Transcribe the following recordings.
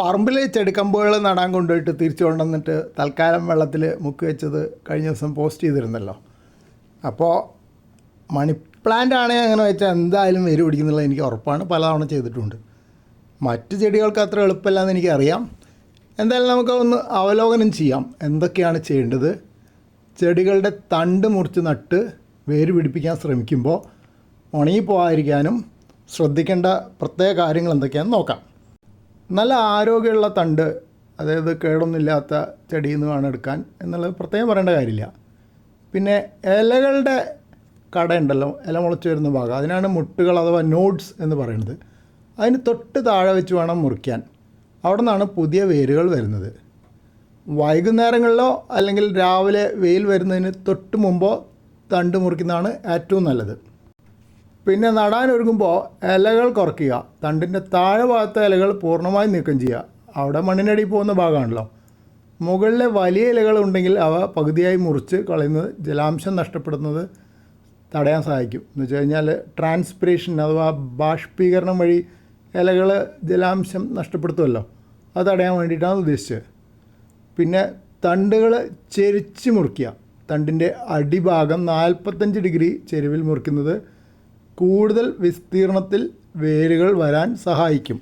പറമ്പിൽ ചെടിക്കമ്പുകൾ നടാൻ കൊണ്ടുപോയിട്ട് തിരിച്ചു കൊണ്ടുവന്നിട്ട് തൽക്കാലം വെള്ളത്തിൽ മുക്കി വെച്ചത് കഴിഞ്ഞ ദിവസം പോസ്റ്റ് ചെയ്തിരുന്നല്ലോ. അപ്പോൾ മണി പ്ലാന്റ് ആണെങ്കിൽ അങ്ങനെ വെച്ചാൽ എന്തായാലും വേര് പിടിക്കുന്നുള്ളത് എനിക്ക് ഉറപ്പാണ്. പലതവണ ചെയ്തിട്ടുണ്ട്. മറ്റ് ചെടികൾക്ക് അത്ര എളുപ്പമല്ലെന്ന് എനിക്കറിയാം. എന്തായാലും നമുക്കൊന്ന് അവലോകനം ചെയ്യാം എന്തൊക്കെയാണ് ചെയ്യേണ്ടത്. ചെടികളുടെ തണ്ട് മുറിച്ച് നട്ട് വേര് പിടിപ്പിക്കാൻ ശ്രമിക്കുമ്പോൾ ഉണങ്ങിപ്പോകാതിരിക്കാനും ശ്രദ്ധിക്കേണ്ട പ്രത്യേക കാര്യങ്ങൾ എന്തൊക്കെയാണെന്ന് നോക്കാം. നല്ല ആരോഗ്യമുള്ള തണ്ട്, അതായത് കേടൊന്നുമില്ലാത്ത ചെടിയിൽ നിന്ന് വേണം എടുക്കാൻ എന്നുള്ളത് പ്രത്യേകം പറയേണ്ട കാര്യമില്ല. പിന്നെ ഇലകളുടെ കടയുണ്ടല്ലോ, ഇല മുളച്ച് വരുന്ന ഭാഗം, അതിനാണ് മുട്ടുകൾ അഥവാ നോഡ്സ് എന്ന് പറയുന്നത്. അതിന് തൊട്ട് താഴെ വെച്ച് വേണം മുറിക്കാൻ. അവിടെ നിന്നാണ് പുതിയ വേരുകൾ വരുന്നത്. വൈകുന്നേരങ്ങളിലോ അല്ലെങ്കിൽ രാവിലെ വെയിൽ വരുന്നതിന് തൊട്ട് മുമ്പോ തണ്ട് മുറിക്കുന്നതാണ് ഏറ്റവും നല്ലത്. പിന്നെ നടാനൊരുങ്ങുമ്പോൾ ഇലകൾ കുറയ്ക്കുക. തണ്ടിൻ്റെ താഴെ ഭാഗത്തെ ഇലകൾ പൂർണ്ണമായും നീക്കം ചെയ്യുക. അവിടെ മണ്ണിനടി പോകുന്ന ഭാഗമാണല്ലോ. മുകളിലെ വലിയ ഇലകൾ ഉണ്ടെങ്കിൽ അവ പകുതിയായി മുറിച്ച് കളയുന്നത് ജലാംശം നഷ്ടപ്പെടുന്നത് തടയാൻ സഹായിക്കും. എന്ന് വെച്ച് കഴിഞ്ഞാൽ ട്രാൻസ്പിറേഷൻ അഥവാ ബാഷ്പീകരണം വഴി ഇലകൾ ജലാംശം നഷ്ടപ്പെടുത്തുമല്ലോ, അത് തടയാൻ വേണ്ടിയിട്ടാണ് ഉദ്ദേശിച്ചത്. പിന്നെ തണ്ടുകൾ ചെരിച്ച് മുറിക്കുക. തണ്ടിൻ്റെ അടിഭാഗം 45 ഡിഗ്രി ചെരിവിൽ മുറിക്കുന്നത് കൂടുതൽ വിസ്തീർണത്തിൽ വേരുകൾ വരാൻ സഹായിക്കും.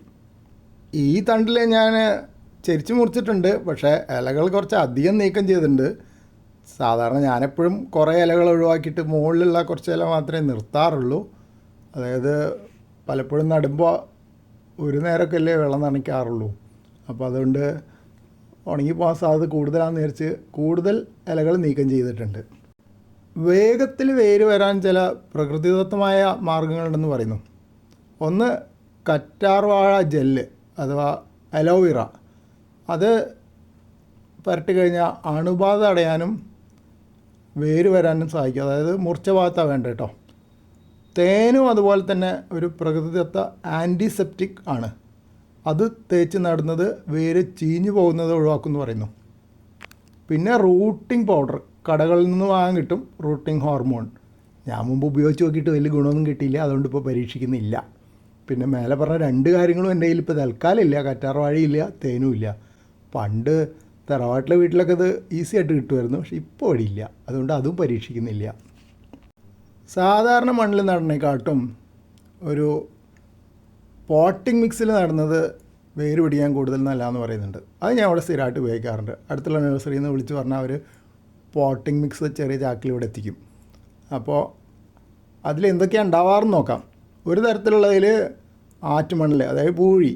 ഈ തണ്ടിൽ ഞാൻ ചെരിച്ച് മുറിച്ചിട്ടുണ്ട്, പക്ഷേ ഇലകൾ കുറച്ച് അധികം നീക്കം ചെയ്തിട്ടുണ്ട്. സാധാരണ ഞാനെപ്പോഴും കുറേ ഇലകൾ ഒഴിവാക്കിയിട്ട് മുകളിലുള്ള കുറച്ച് ഇല മാത്രമേ നിർത്താറുള്ളൂ. അതായത് പലപ്പോഴും നടുമ്പോൾ ഒരു നേരമൊക്കെ അല്ലേ വെള്ളം നനയ്ക്കാറുള്ളൂ. അപ്പോൾ അതുകൊണ്ട് ഉണങ്ങിപ്പോകാൻ സാധ്യത കൂടുതലാണെന്ന് വിചാരിച്ച് കൂടുതൽ ഇലകൾ നീക്കം ചെയ്തിട്ടുണ്ട്. വേഗത്തിൽ വേര് വരാൻ ചില പ്രകൃതിദത്തമായ മാർഗ്ഗങ്ങളുണ്ടെന്ന് പറയുന്നു. ഒന്ന് കറ്റാർവാഴ ജെല്ല് അഥവാ അലോവേറ. അത് പുരട്ടി കഴിഞ്ഞാൽ അണുബാധ തടയാനും വേര് വരാനും സഹായിക്കും. അതായത് മുറിച്ച ഭാഗത്താണ് വേണ്ട കേട്ടോ. തേനും അതുപോലെ തന്നെ ഒരു പ്രകൃതിദത്ത ആൻറ്റിസെപ്റ്റിക് ആണ്. അത് തേച്ച് നടുന്നത് വേര് ചീഞ്ഞു പോകുന്നത് ഒഴിവാക്കുമെന്ന് പറയുന്നു. പിന്നെ റൂട്ടിംഗ് പൗഡർ കടകളിൽ നിന്ന് വാങ്ങാൻ കിട്ടും. റൂട്ടിംഗ് ഹോർമോൺ ഞാൻ മുമ്പ് ഉപയോഗിച്ച് നോക്കിയിട്ട് വലിയ ഗുണമൊന്നും കിട്ടിയില്ല, അതുകൊണ്ട് ഇപ്പോൾ പരീക്ഷിക്കുന്നില്ല. പിന്നെ മേലെ പറഞ്ഞ 2 കാര്യങ്ങളും എൻ്റെ കയ്യിൽ ഇപ്പോൾ തൽക്കാലം ഇല്ല. കറ്റാർവാഴയില്ല, തേനും ഇല്ല. പണ്ട് തറവാട്ടിലെ വീട്ടിലൊക്കെ ഇത് ഈസി ആയിട്ട് കിട്ടുമായിരുന്നു, പക്ഷെ ഇപ്പോൾ വഴിയില്ല, അതുകൊണ്ട് അതും പരീക്ഷിക്കുന്നില്ല. സാധാരണ മണ്ണിൽ നടണേക്കാട്ടും ഒരു പോട്ടിംഗ് മിക്സിൽ നടന്നത് വേര് പിടിക്കാൻ കൂടുതൽ നല്ലതെന്ന് പറയുന്നുണ്ട്. അത് ഞാൻ അവിടെ സ്ഥിരമായിട്ട് ഉപയോഗിക്കാറുണ്ട്. അടുത്തുള്ള നഴ്സറിയിൽ നിന്ന് വിളിച്ച് പറഞ്ഞാൽ അവർ പോട്ടിംഗ് മിക്സ് ചെറിയ ചാക്കിൽ ഇവിടെ എത്തിക്കും. അപ്പോൾ അതിലെന്തൊക്കെയാണ് ഉണ്ടാവാറെന്ന് നോക്കാം. ഒരു തരത്തിലുള്ളതിൽ ആറ്റുമണൽ, അതായത് പൂഴി,